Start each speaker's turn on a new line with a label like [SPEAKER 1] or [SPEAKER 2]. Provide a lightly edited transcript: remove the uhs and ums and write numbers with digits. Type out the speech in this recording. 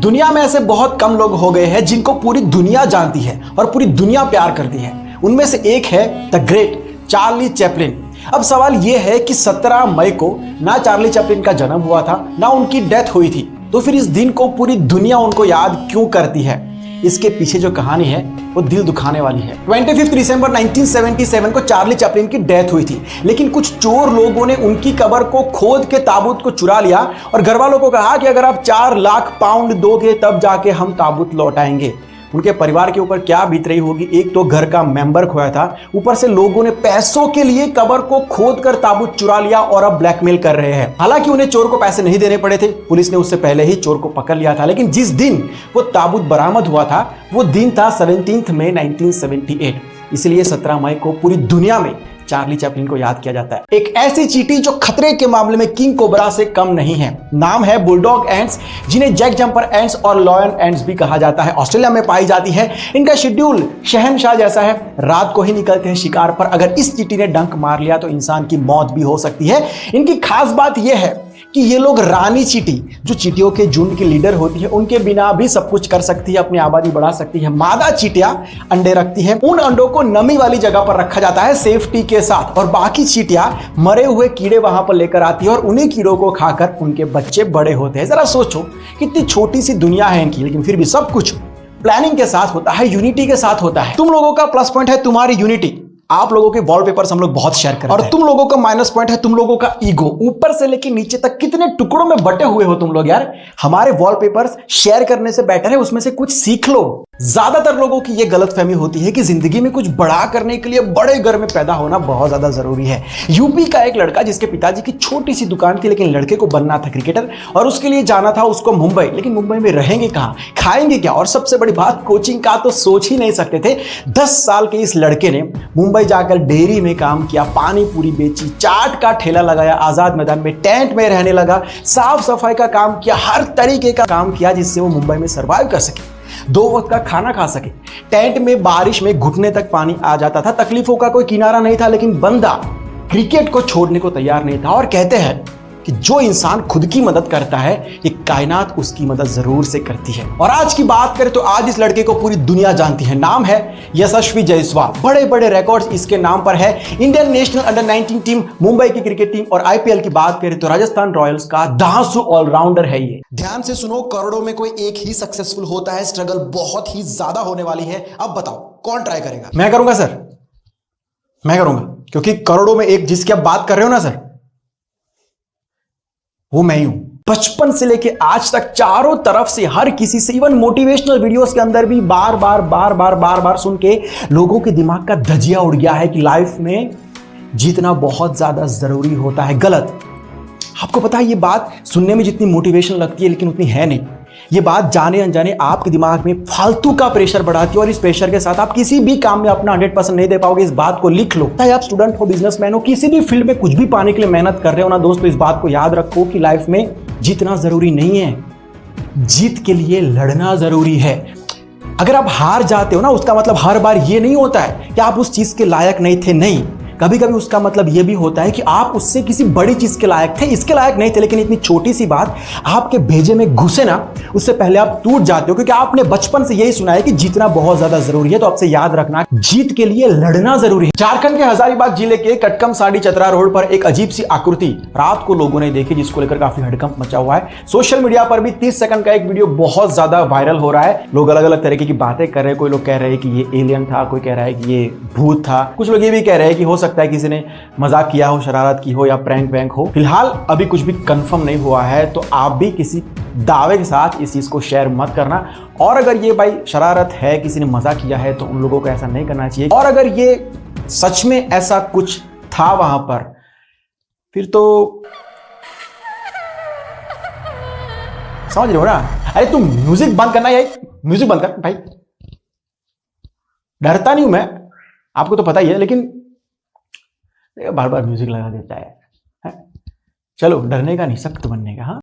[SPEAKER 1] दुनिया में ऐसे बहुत कम लोग हो गए हैं जिनको पूरी दुनिया जानती है और पूरी दुनिया प्यार करती है। उनमें से एक है द ग्रेट चार्ली चैपलिन। अब सवाल यह है कि 17 मई को ना चार्ली चैपलिन का जन्म हुआ था ना उनकी डेथ हुई थी, तो फिर इस दिन को पूरी दुनिया उनको याद क्यों करती है? इसके पीछे जो कहानी है वो दिल दुखाने वाली है। 25 दिसंबर 1977 को चार्ली चैपलिन की डेथ हुई थी, लेकिन कुछ चोर लोगों ने उनकी कब्र को खोद के ताबूत को चुरा लिया और घर वालों को कहा कि अगर आप 4 लाख पाउंड दोगे तब जाके हम ताबूत लौटाएंगे। उनके परिवार के ऊपर क्या बीत रही होगी, एक तो घर का मेंबर खोया था, ऊपर से लोगों ने पैसों के लिए कब्र को खोद कर ताबूत चुरा लिया और अब ब्लैकमेल कर रहे हैं। हालांकि उन्हें चोर को पैसे नहीं देने पड़े थे, पुलिस ने उससे पहले ही चोर को पकड़ लिया था, लेकिन जिस दिन वो ताबूत बरामद हुआ था वो दिन था 17 मई 1978। इसलिए 17 मई को पूरी दुनिया में चार्ली चैपलिन को याद किया जाता है। एक ऐसी चींटी जो खतरे के मामले में किंग कोबरा से कम नहीं है। नाम है बुलडॉग एंट्स, जिन्हें जैक जंपर एंट्स और लॉयन एंट्स भी कहा जाता है। ऑस्ट्रेलिया में पाई जाती है। इनका शेड्यूल शहनशाह जैसा है, रात को ही निकलते हैं शिकार पर। अगर इस चींटी ने डंक मार लिया तो इंसान की मौत भी हो सकती है। इनकी खास बात यह है कि ये लोग रानी चींटी, जो चींटियों के झुंड की लीडर होती है, उनके बिना भी सब कुछ कर सकती है, अपनी आबादी बढ़ा सकती है। मादा चींटियां अंडे रखती है। उन अंडों को नमी वाली जगह पर रखा जाता है सेफ्टी के साथ, और बाकी चींटियां मरे हुए कीड़े वहां पर लेकर आती है और उन्हीं कीड़ों को खाकर उनके बच्चे बड़े होते हैं। जरा सोचो कितनी छोटी सी दुनिया है इनकी, लेकिन फिर भी सब कुछ प्लानिंग के साथ होता है, यूनिटी के साथ होता है। तुम लोगों का प्लस पॉइंट है तुम्हारी यूनिटी। आप लोगों के वॉलपेपर्स हम लोग बहुत शेयर करते हैं, और तुम लोगों का माइनस पॉइंट है तुम लोगों का ईगो। ऊपर से लेकर नीचे तक कितने टुकड़ों में बटे हुए हो तुम लोग यार। हमारे वॉलपेपर्स शेयर करने से बेटर है उसमें से कुछ सीख लो। ज्यादातर लोगों की यह गलतफहमी होती है कि जिंदगी में कुछ बड़ा करने के लिए बड़े घर में पैदा होना बहुत ज्यादा जरूरी है। यूपी का एक लड़का जिसके पिताजी की छोटी सी दुकान थी, लेकिन लड़के को बनना था क्रिकेटर और उसके लिए जाना था उसको मुंबई। लेकिन मुंबई में रहेंगे कहां, खाएंगे क्या, और सबसे बड़ी बात कोचिंग का तो सोच ही नहीं सकते थे। 10 साल के इस लड़के ने मुंबई जाकर डेयरी में काम किया, पानी पूरी बेची, चाट का ठेला लगाया, आजाद मैदान में टेंट में रहने लगा, साफ सफाई का काम किया, हर तरीके का काम किया जिससे वो मुंबई में सर्वाइव कर सके, 2 वक्त का खाना खा सके। टेंट में बारिश में घुटने तक पानी आ जाता था, तकलीफों का कोई किनारा नहीं था, लेकिन बंदा क्रिकेट को छोड़ने को तैयार नहीं था। और कहते हैं कि जो इंसान खुद की मदद करता है ये कायनात उसकी मदद जरूर से करती है। और आज की बात करें तो आज इस लड़के को पूरी दुनिया जानती है। नाम है यशस्वी जायसवाल। बड़े बड़े रिकॉर्ड्स इसके नाम पर है। Indian national under 19 team, Mumbai की क्रिकेट टीम और आईपीएल की बात करें तो राजस्थान रॉयल्स का धांसू ऑलराउंडर है ये। ध्यान से सुनो, करोड़ों में कोई एक ही सक्सेसफुल होता है, स्ट्रगल बहुत ही ज्यादा होने वाली है। अब बताओ कौन ट्राई करेगा? मैं करूंगा सर, मैं करूंगा, क्योंकि करोड़ों में एक जिसकी आप बात कर रहे हो ना सर, वो मैं ही हूं। बचपन से लेके आज तक चारों तरफ से हर किसी से, इवन मोटिवेशनल वीडियोस के अंदर भी बार बार सुन के लोगों के दिमाग का धजिया उड़ गया है कि लाइफ में जीतना बहुत ज्यादा जरूरी होता है। गलत। आपको पता है ये बात सुनने में जितनी मोटिवेशन लगती है लेकिन उतनी है नहीं। ये बात जाने अनजाने आपके दिमाग में फालतू का प्रेशर बढ़ाती है और इस प्रेशर के साथ आप किसी भी काम में अपना 100% नहीं दे पाओगे। इस बात को लिख लो। चाहे आप स्टूडेंट हो, बिजनेसमैन हो, किसी भी फील्ड में कुछ भी पाने के लिए मेहनत कर रहे हो ना दोस्तों, इस बात को याद रखो कि लाइफ में जीतना जरूरी नहीं है, जीत के लिए लड़ना जरूरी है। अगर आप हार जाते हो ना, उसका मतलब हर बार ये नहीं होता है कि आप उस चीज के लायक नहीं थे। नहीं, कभी कभी उसका मतलब यह भी होता है कि आप उससे किसी बड़ी चीज के लायक थे, इसके लायक नहीं थे, लेकिन इतनी छोटी सी बात आपके भेजे में घुसे ना, उससे पहले आप टूट जाते हो, क्योंकि आपने बचपन से यही सुना है कि जीतना बहुत ज्यादा जरूरी है। तो आपसे याद रखना, जीत के लिए लड़ना जरूरी है। झारखंड के हजारीबाग जिले के कटकम साड़ी चतरा रोड पर एक अजीब सी आकृति रात को लोगों ने देखी, जिसको लेकर काफी हड़कंप मचा हुआ है। सोशल मीडिया पर भी 30 सेकंड का एक वीडियो बहुत ज्यादा वायरल हो रहा है। लोग अलग अलग तरीके की बातें कर रहे हैं। कोई लोग कह रहे हैं कि ये एलियन था, कोई कह रहा है कि ये भूत था, कुछ लोग ये भी कह रहे हैं कि हो सकता है किसी ने मजाक किया हो, शरारत की हो या प्रैंक वैंक हो। फिलहाल अभी कुछ भी कंफर्म नहीं हुआ है, तो आप भी किसी दावे के साथ इस चीज को शेयर मत करना। और अगर ये भाई शरारत है, किसी ने मजाक किया है, तो उन लोगों को ऐसा नहीं करना चाहिए। और अगर ये सच में ऐसा कुछ था वहां पर, फिर तो समझ रहे हो ना। अरे तुम म्यूजिक बंद करना, यार म्यूजिक बंद कर भाई। डरता नहीं हूं मैं, आपको तो पता ही है, लेकिन बार बार म्यूजिक लगा देता है। चलो, डरने का नहीं, सख्त बनने का। हाँ।